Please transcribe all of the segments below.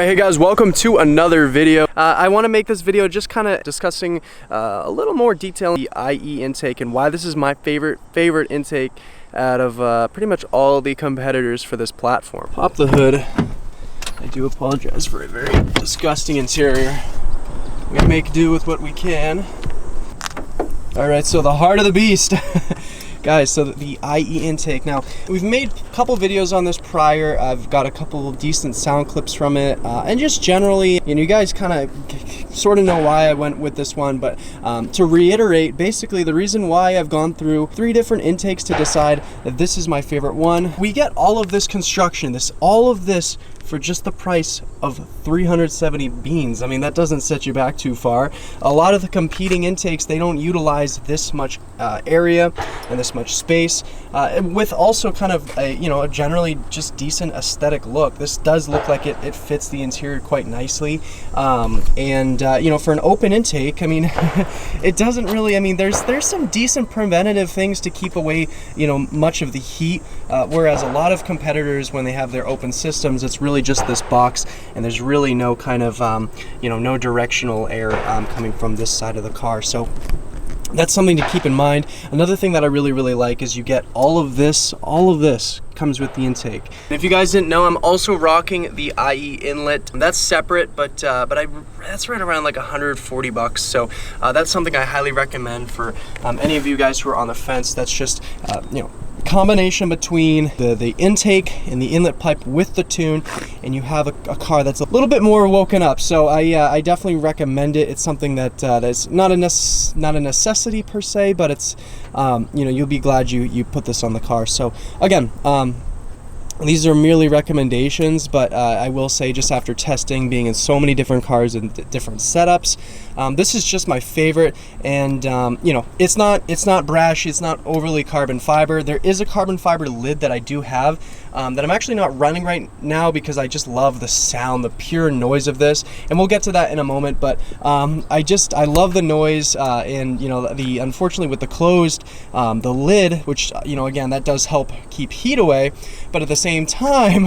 Alright, hey guys, welcome to another video. I want to make this video just kind of discussing a little more detail on the IE intake and why this is my favorite intake out of pretty much all the competitors for this platform. Pop the hood. I do apologize for a very disgusting interior. We make do with what we can. Alright, so the heart of the beast. Guys, so the IE intake. Now, we've made a couple videos on this prior. I've got a couple decent sound clips from it. And just generally, you guys kind of sort of know why I went with this one. But to reiterate, basically the reason why I've gone through 3 different intakes to decide that this is my favorite one. We get all of this construction, all of this for just the price of 370 beans. I mean, that doesn't set you back too far. A lot of the competing intakes, they don't utilize this much area and this much space, with also kind of a generally just decent aesthetic look. This does look like it fits the interior quite nicely, for an open intake, I mean, it doesn't really. I mean, there's some decent preventative things to keep away much of the heat, whereas a lot of competitors, when they have their open systems, it's really just this box, and there's really no kind of no directional air coming from this side of the car. So that's something to keep in mind. Another thing that I really like is you get all of this comes with the intake. And if you guys didn't know, I'm also rocking the IE inlet. That's separate, but that's right around like 140 bucks. So that's something I highly recommend for any of you guys who are on the fence. That's just combination between the intake and the inlet pipe with the tune, and you have a car that's a little bit more woken up. So I definitely recommend it. It's something that's not a necessity per se, but it's you'll be glad you put this on the car. So again, these are merely recommendations, but I will say, just after testing, being in so many different cars and different setups, this is just my favorite. And it's not brash, it's not overly carbon fiber. There is a carbon fiber lid that I do have that I'm actually not running right now because I just love the sound, the pure noise of this, and we'll get to that in a moment. But I love the noise, and unfortunately with the closed the lid, which again, that does help keep heat away, but at the same time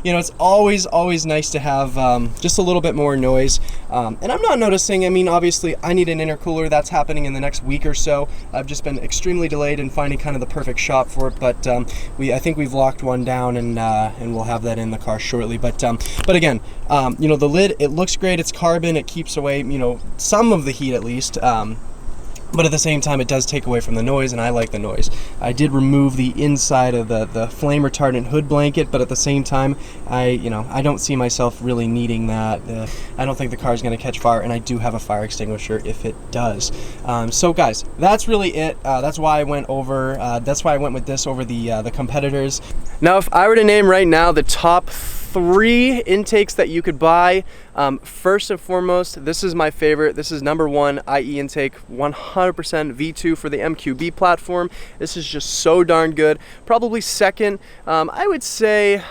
it's always nice to have just a little bit more noise. And I'm not noticing, I mean, obviously I need an intercooler. That's happening in the next week or so. I've just been extremely delayed in finding kind of the perfect shop for it, but I think we've locked one down, and we'll have that in the car shortly. But again, the lid, it looks great. It's carbon. It keeps away some of the heat at least. But at the same time, it does take away from the noise, and I like the noise. I did remove the inside of the flame retardant hood blanket, but at the same time, I don't see myself really needing that. I don't think the car is going to catch fire, and I do have a fire extinguisher if it does. So guys, that's really it. That's why I went with this over the competitors. Now, if I were to name right now the top 3 intakes that you could buy, first and foremost, this is my favorite. This is number 1, IE intake, 100% V2 for the MQB platform. This is just so darn good. Probably second, I would say,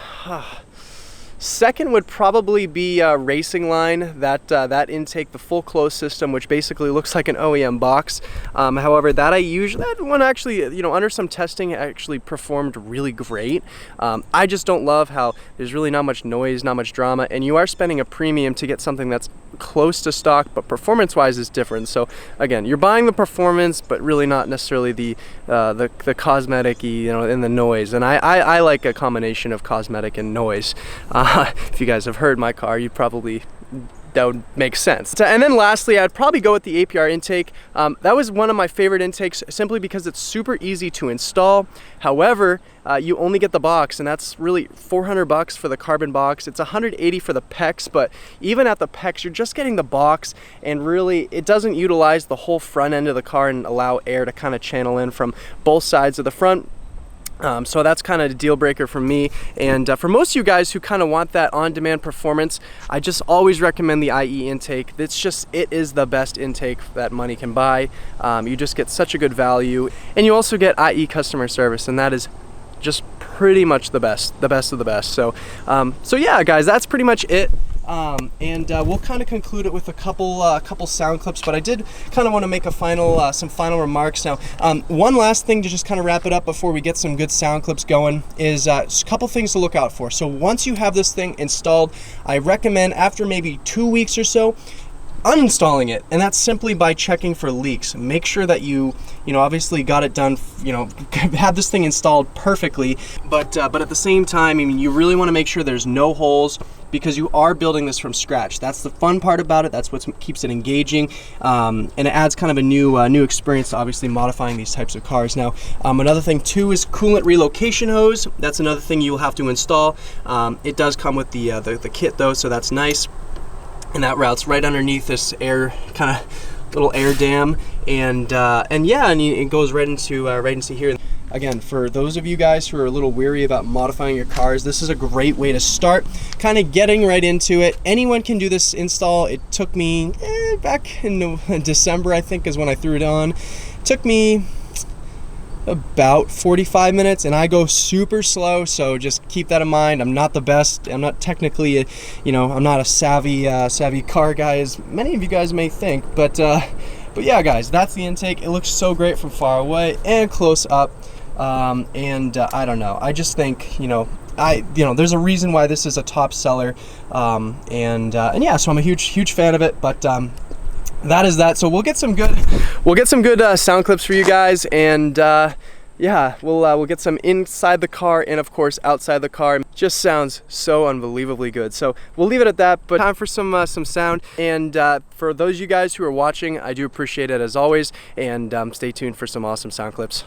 second would probably be Racing Line, that intake, the full closed system, which basically looks like an OEM box. However, that one actually, under some testing, actually performed really great. I just don't love how there's really not much noise, not much drama, and you are spending a premium to get something that's close to stock, but performance-wise is different. So again, you're buying the performance, but really not necessarily the cosmetic-y, in the noise. And I like a combination of cosmetic and noise. If you guys have heard my car, that would make sense. And then lastly, I'd probably go with the Apr Intake. That was one of my favorite intakes simply because it's super easy to install. However, you only get the box, and that's really 400 bucks for the carbon box. It's 180 for the PEX, but even at the PEX, you're just getting the box, and really it doesn't utilize the whole front end of the car and allow air to kind of channel in from both sides of the front. So that's kind of a deal breaker for me. And for most of you guys who kind of want that on-demand performance, I just always recommend the IE intake. It is the best intake that money can buy. You just get such a good value, and you also get IE customer service, and that is just pretty much the best of the best. So yeah, guys, that's pretty much it. We'll kind of conclude it with a couple sound clips, but I did kind of want to make a some final remarks. Now, one last thing to just kind of wrap it up before we get some good sound clips going is a couple things to look out for. So once you have this thing installed, I recommend after maybe 2 weeks or so, uninstalling it, and that's simply by checking for leaks. Make sure that you obviously got it done, have this thing installed perfectly, but at the same time, I mean, you really want to make sure there's no holes, because you are building this from scratch. That's the fun part about it. That's what keeps it engaging, and it adds kind of a new experience to obviously modifying these types of cars. Now, another thing too is coolant relocation hose. That's another thing you'll have to install. It does come with the kit though, so that's nice. And that routes right underneath this air kind of little air dam, and it goes right into here. Again, for those of you guys who are a little weary about modifying your cars, this is a great way to start kind of getting right into it. Anyone can do this install. It took me back in December, I think, is when I threw it on. It took me about 45 minutes, and I go super slow, so just keep that in mind. I'm not the best. I'm not technically I'm not a savvy car guy, as many of you guys may think, but yeah, guys, that's the intake. It looks so great from far away and close up. I don't know, I just think there's a reason why this is a top seller, and yeah, so I'm a huge fan of it. But that is that. So we'll get some good sound clips for you guys, and yeah, we'll get some inside the car and of course outside the car. Just sounds so unbelievably good. So we'll leave it at that, but time for some sound. And for those of you guys who are watching, I do appreciate it as always, and stay tuned for some awesome sound clips.